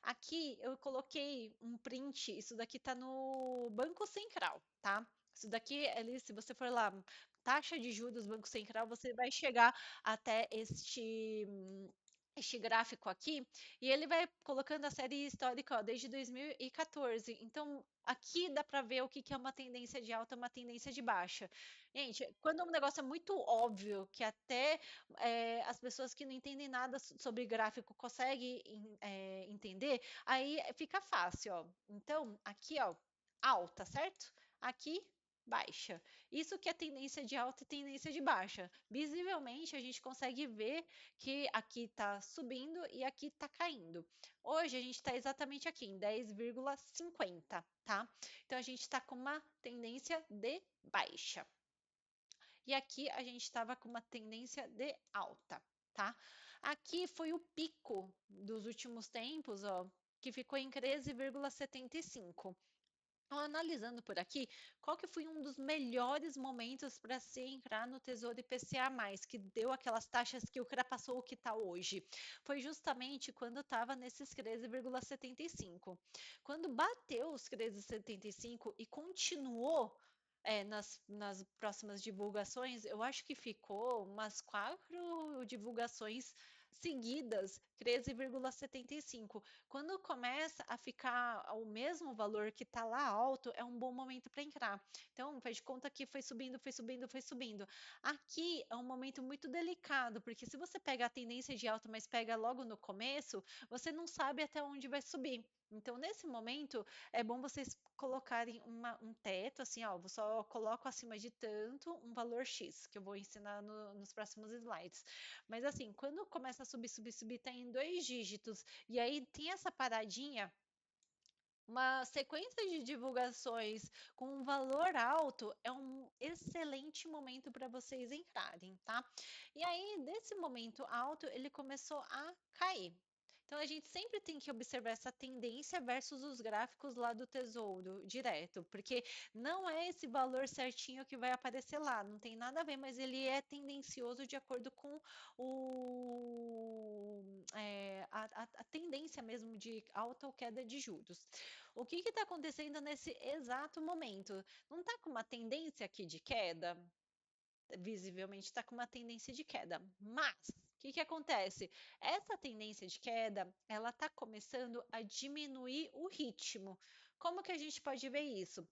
Aqui eu coloquei um print, isso daqui está no Banco Central, tá? Isso daqui, ali, se você for lá, taxa de juros do Banco Central, você vai chegar até este gráfico aqui, e ele vai colocando a série histórica, ó, desde 2014. Então, aqui dá para ver o que que é uma tendência de alta, uma tendência de baixa. Gente, quando um negócio é muito óbvio, que até as pessoas que não entendem nada sobre gráfico conseguem entender, aí fica fácil, ó. Então, aqui, ó, alta, certo? Aqui, baixa. Isso que é tendência de alta e tendência de baixa. Visivelmente, a gente consegue ver que aqui está subindo e aqui está caindo. Hoje, a gente está exatamente aqui em 10,50, tá? Então, a gente está com uma tendência de baixa. E aqui a gente estava com uma tendência de alta, tá? Aqui foi o pico dos últimos tempos, ó, que ficou em 13,75. Então, analisando por aqui, qual que foi um dos melhores momentos para se entrar no Tesouro IPCA+, que deu aquelas taxas que ultrapassou o que está hoje? Foi justamente quando estava nesses 13,75. Quando bateu os 13,75 e continuou nas próximas divulgações, eu acho que ficou umas 4 divulgações seguidas, 13,75. Quando começa a ficar o mesmo valor que está lá alto, é um bom momento para entrar. Então, faz de conta que foi subindo, foi subindo, foi subindo. Aqui é um momento muito delicado, porque se você pega a tendência de alta, mas pega logo no começo, você não sabe até onde vai subir. Então, nesse momento, é bom vocês colocarem um teto, assim, ó, eu só coloco acima de tanto um valor X, que eu vou ensinar nos próximos slides. Mas assim, quando começa a subir, subir, subir, tá em 2 dígitos, e aí tem essa paradinha, uma sequência de divulgações com um valor alto é um excelente momento para vocês entrarem, tá? E aí, desse momento alto, ele começou a cair. Então, a gente sempre tem que observar essa tendência versus os gráficos lá do Tesouro Direto, porque não é esse valor certinho que vai aparecer lá, não tem nada a ver, mas ele é tendencioso de acordo com a tendência mesmo de alta ou queda de juros. O que está acontecendo nesse exato momento? Não está com uma tendência aqui de queda? Visivelmente está com uma tendência de queda. Mas o que acontece? Essa tendência de queda, ela está começando a diminuir o ritmo. Como que a gente pode ver isso?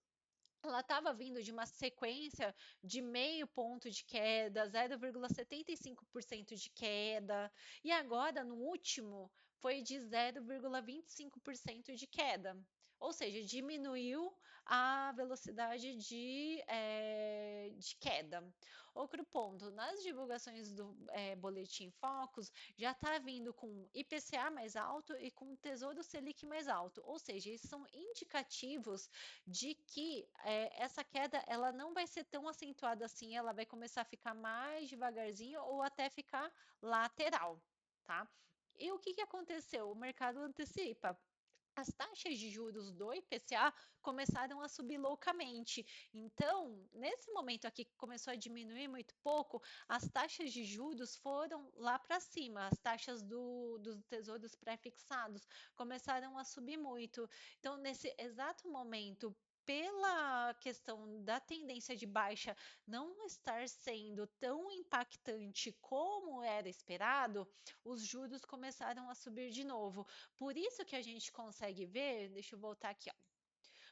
Ela estava vindo de uma sequência de meio ponto de queda, 0,75% de queda, e agora no último foi de 0,25% de queda. Ou seja, diminuiu a velocidade de queda. Outro ponto, nas divulgações do Boletim Focus, já está vindo com IPCA mais alto e com Tesouro Selic mais alto. Ou seja, esses são indicativos de que essa queda ela não vai ser tão acentuada assim, ela vai começar a ficar mais devagarzinho ou até ficar lateral, tá? E o que aconteceu? O mercado antecipa. as taxas de juros do IPCA começaram a subir loucamente. Então, nesse momento aqui que começou a diminuir muito pouco, as taxas de juros foram lá para cima, as taxas dos tesouros pré-fixados começaram a subir muito. Então, nesse exato momento, pela questão da tendência de baixa não estar sendo tão impactante como era esperado, os juros começaram a subir de novo. Por isso que a gente consegue ver, deixa eu voltar aqui, ó.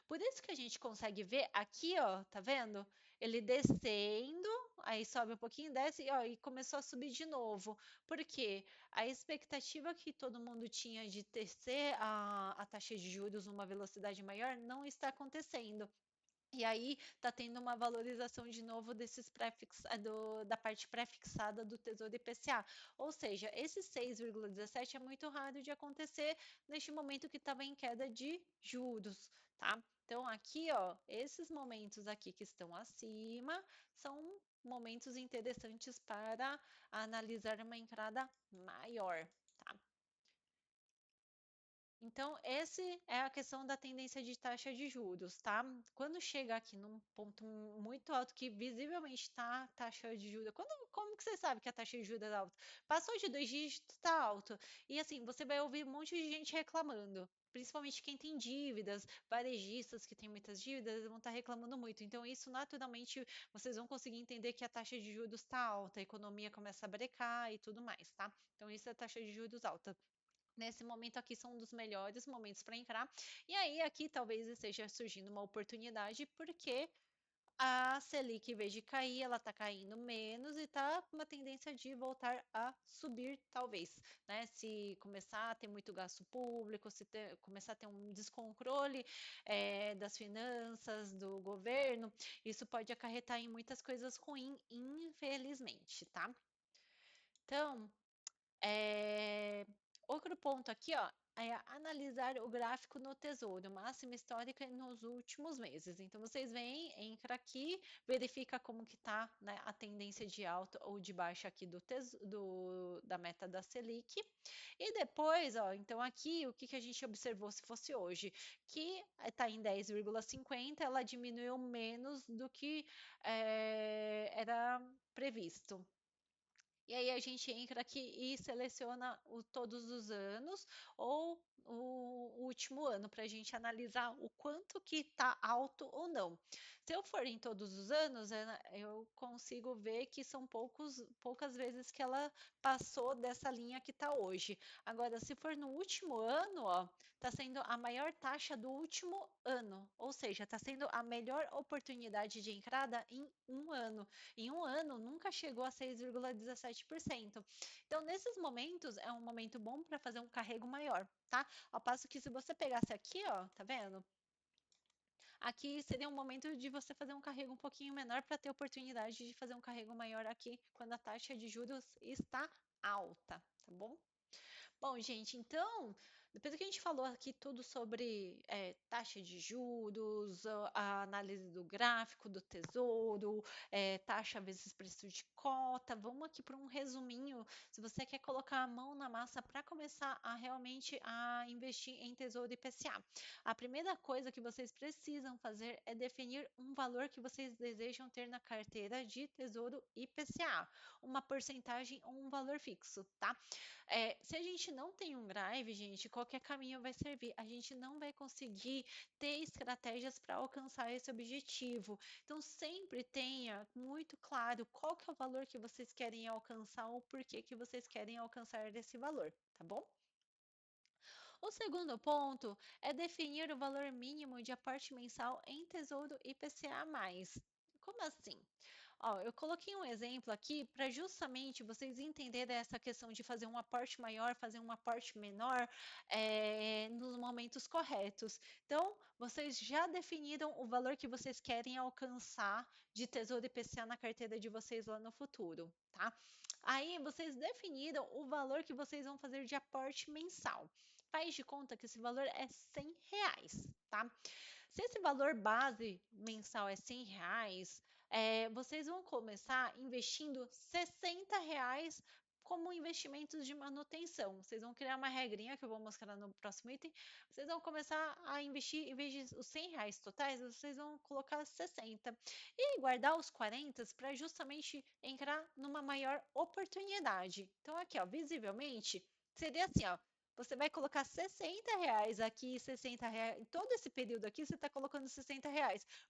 Por isso que a gente consegue ver aqui, ó, tá vendo? Ele descendo, aí sobe um pouquinho, desce, ó, e começou a subir de novo. Por quê? A expectativa que todo mundo tinha de descer a taxa de juros numa velocidade maior não está acontecendo. E aí está tendo uma valorização de novo desses da parte pré-fixada do Tesouro IPCA. Ou seja, esse 6,17 é muito raro de acontecer neste momento que estava em queda de juros, tá? Então aqui, ó, esses momentos aqui que estão acima são momentos interessantes para analisar uma entrada maior, tá? Então, esse é a questão da tendência de taxa de juros, tá? Quando chega aqui num ponto muito alto, que visivelmente está a taxa de juros, como que você sabe que a taxa de juros é alta? Passou de 2 dígitos, está alto. E assim, você vai ouvir um monte de gente reclamando. Principalmente quem tem dívidas, varejistas que têm muitas dívidas, vão estar reclamando muito. Então, isso naturalmente vocês vão conseguir entender que a taxa de juros está alta, a economia começa a brecar e tudo mais, tá? Então, isso é a taxa de juros alta. Nesse momento aqui são um dos melhores momentos para entrar. E aí aqui talvez esteja surgindo uma oportunidade porque a Selic, em vez de cair, ela está caindo menos e está com uma tendência de voltar a subir, talvez, né? Se começar a ter muito gasto público, começar a ter um descontrole das finanças do governo, isso pode acarretar em muitas coisas ruins, infelizmente, tá? Então, é, outro ponto aqui, ó, é analisar o gráfico no Tesouro, máxima histórica nos últimos meses. Então, vocês vêm, entra aqui, verifica como que tá, né, a tendência de alta ou de baixa aqui da meta da Selic. E depois, ó, então aqui, o que que a gente observou se fosse hoje? Que está em 10,50, ela diminuiu menos do que era previsto. E aí a gente entra aqui e seleciona todos os anos ou o último ano para a gente analisar o quanto que está alto ou não. Se eu for em todos os anos, eu consigo ver que são poucas vezes que ela passou dessa linha que está hoje. Agora, se for no último ano, ó, está sendo a maior taxa do último ano, ou seja, está sendo a melhor oportunidade de entrada em um ano. Em um ano, nunca chegou a 6,17%. Então, nesses momentos, é um momento bom para fazer um carrego maior, tá? Ao passo que se você pegasse aqui, ó, tá vendo? Aqui seria um momento de você fazer um carrego um pouquinho menor para ter oportunidade de fazer um carrego maior aqui quando a taxa de juros está alta, tá bom? Bom, gente, então, depois que a gente falou aqui tudo sobre taxa de juros, a análise do gráfico do tesouro, taxa vezes preço de cota, vamos aqui para um resuminho. Se você quer colocar a mão na massa para começar a realmente a investir em tesouro IPCA, a primeira coisa que vocês precisam fazer é definir um valor que vocês desejam ter na carteira de tesouro IPCA, uma porcentagem ou um valor fixo, tá? Se a gente não tem um drive, gente, qualquer caminho vai servir. A gente não vai conseguir ter estratégias para alcançar esse objetivo. Então, sempre tenha muito claro qual que é o valor que vocês querem alcançar ou por que que vocês querem alcançar esse valor, tá bom? O segundo ponto é definir o valor mínimo de aporte mensal em Tesouro IPCA+. Como assim? Ó, eu coloquei um exemplo aqui para justamente vocês entenderem essa questão de fazer um aporte maior, fazer um aporte menor nos momentos corretos. Então, vocês já definiram o valor que vocês querem alcançar de Tesouro IPCA na carteira de vocês lá no futuro, tá? Aí, vocês definiram o valor que vocês vão fazer de aporte mensal. Faz de conta que esse valor é R$ 100, tá? Se esse valor base mensal é R$ 100, vocês vão começar investindo R$ 60 como investimentos de manutenção. Vocês vão criar uma regrinha que eu vou mostrar no próximo item. Vocês vão começar a investir, em vez de os R$ 100 totais, vocês vão colocar 60 e guardar os 40 para justamente entrar numa maior oportunidade. Então, aqui, ó, visivelmente, seria assim, ó. Você vai colocar R$ 60 aqui, R$ 60. Em todo esse período aqui, você está colocando R$ 60.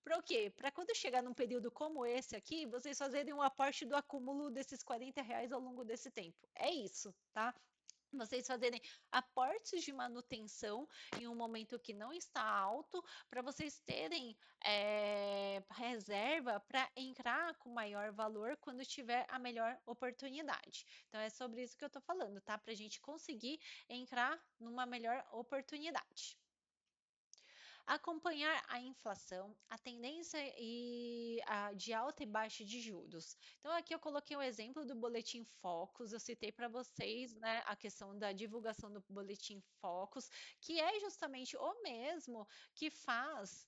Para o quê? Para quando chegar num período como esse aqui, vocês fazerem um aporte do acúmulo desses R$ 40 ao longo desse tempo. É isso, tá? Vocês fazerem aportes de manutenção em um momento que não está alto, para vocês terem reserva para entrar com maior valor quando tiver a melhor oportunidade. Então, é sobre isso que eu estou falando, tá? Para a gente conseguir entrar numa melhor oportunidade. Acompanhar a inflação, a tendência de alta e baixa de juros. Então, aqui eu coloquei o exemplo do Boletim Focus, eu citei para vocês, né, a questão da divulgação do Boletim Focus, que é justamente o mesmo que faz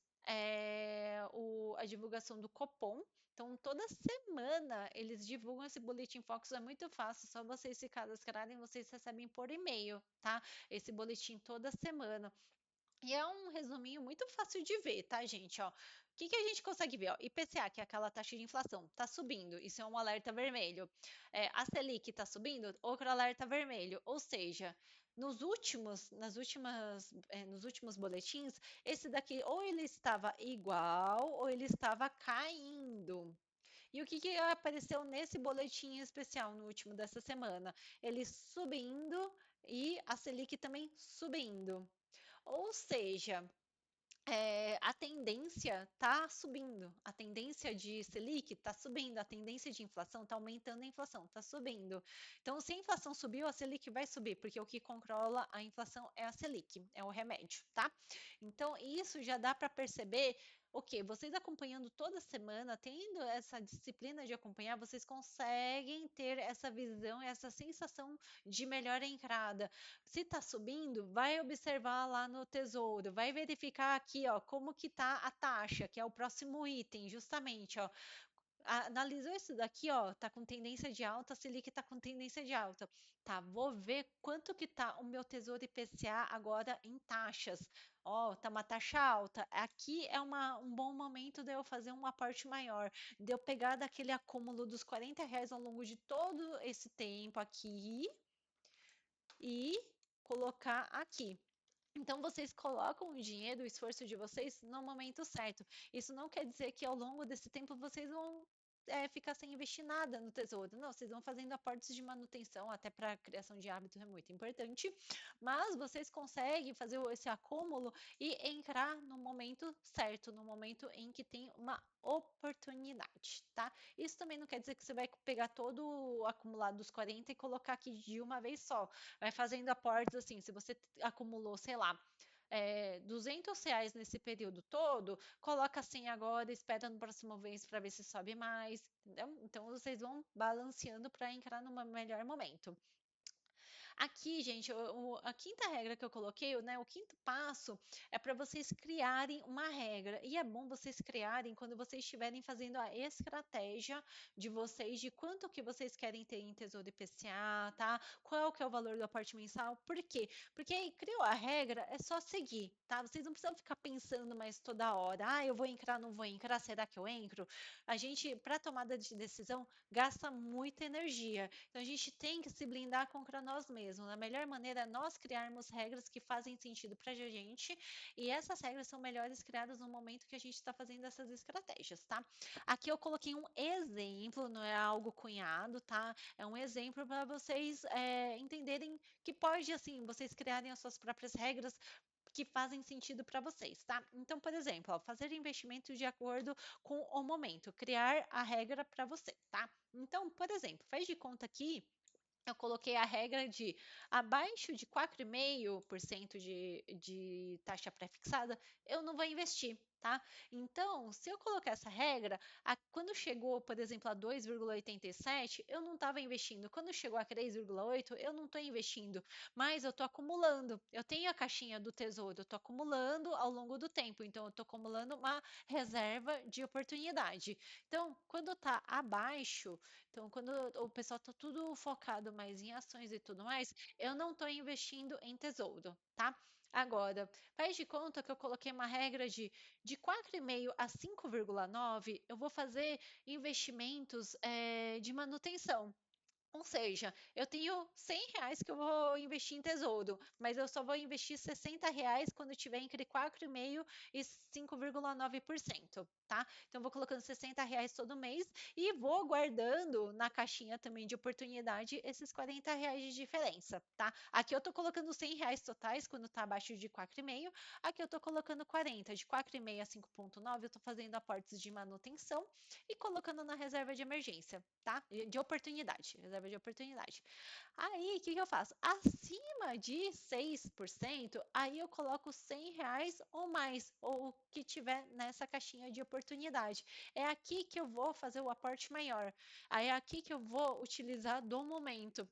a divulgação do Copom. Então, toda semana eles divulgam esse Boletim Focus, é muito fácil, só vocês se cadastrarem, vocês recebem por e-mail, tá? Esse boletim toda semana. E é um resuminho muito fácil de ver, tá, gente? Ó, o que que a gente consegue ver? Ó, IPCA, que é aquela taxa de inflação, tá subindo. Isso é um alerta vermelho. A Selic tá subindo, outro alerta vermelho. Ou seja, nos últimos boletins, esse daqui ou ele estava igual ou ele estava caindo. E o que que apareceu nesse boletim especial no último dessa semana? Ele subindo e a Selic também subindo. Ou seja, a tendência está subindo, a tendência de Selic está subindo, a tendência de inflação está aumentando, a inflação está subindo. Então, se a inflação subiu, a Selic vai subir, porque o que controla a inflação é a Selic, é o remédio, tá? Então, isso já dá para perceber. Ok, vocês acompanhando toda semana, tendo essa disciplina de acompanhar, vocês conseguem ter essa visão, essa sensação de melhor entrada. Se está subindo, vai observar lá no Tesouro, vai verificar aqui, ó, como que tá a taxa, que é o próximo item, justamente, ó. Analisou isso daqui, ó, tá com tendência de alta, a Selic tá com tendência de alta. Tá, vou ver quanto que tá o meu Tesouro IPCA agora em taxas. Ó, tá uma taxa alta. Aqui é um bom momento de eu fazer um aporte maior, de eu pegar daquele acúmulo dos R$ 40 ao longo de todo esse tempo aqui e colocar aqui. Então, vocês colocam o dinheiro, o esforço de vocês no momento certo. Isso não quer dizer que ao longo desse tempo vocês vão ficar sem investir nada no tesouro. Não, vocês vão fazendo aportes de manutenção, até para a criação de hábitos é muito importante. Mas vocês conseguem fazer esse acúmulo e entrar no momento certo, no momento em que tem uma oportunidade, tá? Isso também não quer dizer que você vai pegar todo o acumulado dos 40 e colocar aqui de uma vez só. Vai fazendo aportes assim, se você acumulou, sei lá, R$ 200 nesse período todo, coloca assim agora, espera no próximo mês para ver se sobe mais, entendeu? Então vocês vão balanceando para entrar no melhor momento. Aqui, gente, a quinta regra que eu coloquei, né, o quinto passo é para vocês criarem uma regra. E é bom vocês criarem quando vocês estiverem fazendo a estratégia de vocês, de quanto que vocês querem ter em Tesouro IPCA, tá? Qual que é o valor do aporte mensal? Por quê? Porque aí criou a regra, é só seguir, tá? Vocês não precisam ficar pensando mais toda hora, eu vou entrar, não vou entrar, será que eu entro? A gente, para tomada de decisão, gasta muita energia. Então, a gente tem que se blindar contra nós mesmos. A melhor maneira é nós criarmos regras que fazem sentido para a gente, e essas regras são melhores criadas no momento que a gente está fazendo essas estratégias, tá? Aqui eu coloquei um exemplo, não é algo cunhado, tá? É um exemplo para vocês entenderem que pode, assim, vocês criarem as suas próprias regras que fazem sentido para vocês, tá? Então, por exemplo, ó, fazer investimentos de acordo com o momento, criar a regra para você, tá? Então, por exemplo, faz de conta aqui eu coloquei a regra de abaixo de 4,5% de taxa pré-fixada, eu não vou investir. Tá? Então, se eu colocar essa regra, quando chegou, por exemplo, a 2,87, eu não estava investindo. Quando chegou a 3,8, eu não estou investindo, mas eu estou acumulando. Eu tenho a caixinha do tesouro, eu estou acumulando ao longo do tempo. Então, eu estou acumulando uma reserva de oportunidade. Então, quando está abaixo, então quando o pessoal está tudo focado mais em ações e tudo mais, eu não estou investindo em tesouro, tá? Agora, faz de conta que eu coloquei uma regra de 4,5 a 5,9, eu vou fazer investimentos de manutenção. Ou seja, eu tenho R$ 100 que eu vou investir em tesouro, mas eu só vou investir R$ 60 quando tiver entre 4,5% e 5,9%, tá? Então, eu vou colocando R$ 60 todo mês e vou guardando na caixinha também de oportunidade esses R$ 40 de diferença, tá? Aqui eu tô colocando R$ 100 totais quando tá abaixo de 4,5%, aqui eu tô colocando 40, de 4,5 a 5,9 eu tô fazendo aportes de manutenção e colocando na reserva de emergência, tá? De oportunidade, reserva de oportunidade. Aí, o que que eu faço? Acima de 6%, aí eu coloco R$ 100 ou mais, ou o que tiver nessa caixinha de oportunidade. É aqui que eu vou fazer o aporte maior. Aí é aqui que eu vou utilizar do momento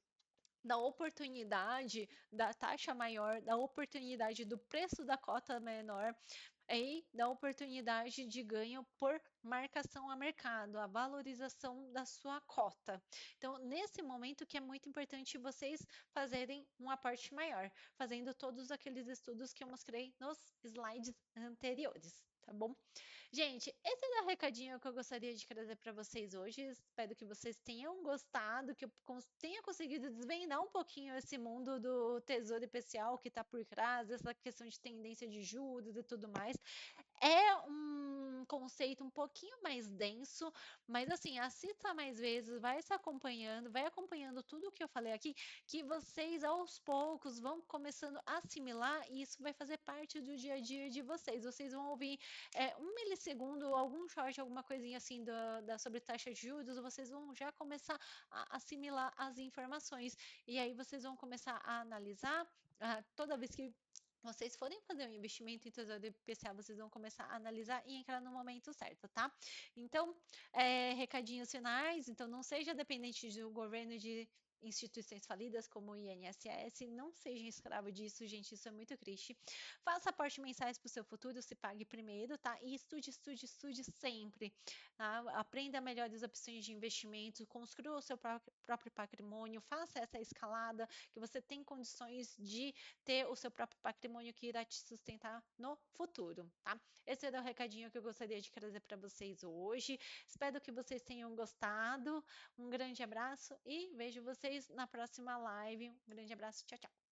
da oportunidade da taxa maior, da oportunidade do preço da cota menor, e da oportunidade de ganho por marcação a mercado, a valorização da sua cota. Então, nesse momento que é muito importante vocês fazerem um aporte maior, fazendo todos aqueles estudos que eu mostrei nos slides anteriores, tá bom? Gente, esse é o recadinho que eu gostaria de trazer para vocês hoje. Espero que vocês tenham gostado, que eu tenha conseguido desvendar um pouquinho esse mundo do tesouro especial que está por trás, essa questão de tendência de juros e tudo mais. É um conceito um pouquinho mais denso, mas assim, assista mais vezes, vai acompanhando tudo o que eu falei aqui, que vocês aos poucos vão começando a assimilar e isso vai fazer parte do dia a dia de vocês. Vocês vão ouvir 1 milissegundo, algum short, alguma coisinha assim sobre taxa de juros, vocês vão já começar a assimilar as informações. E aí vocês vão começar a analisar toda vez que vocês forem fazer um investimento em tesouro IPCA, vocês vão começar a analisar e entrar no momento certo, tá? Então, recadinhos finais. Então, não seja dependente do governo de instituições falidas como o INSS, não seja escravo disso, gente, isso é muito triste. Faça aporte mensais para o seu futuro, se pague primeiro, tá? E estude, estude, estude sempre, tá? Aprenda melhores opções de investimento, construa o seu próprio patrimônio, faça essa escalada que você tem condições de ter o seu próprio patrimônio que irá te sustentar no futuro, tá? Esse era o recadinho que eu gostaria de trazer para vocês hoje. Espero que vocês tenham gostado. Um grande abraço e vejo vocês na próxima live. Um grande abraço, tchau, tchau.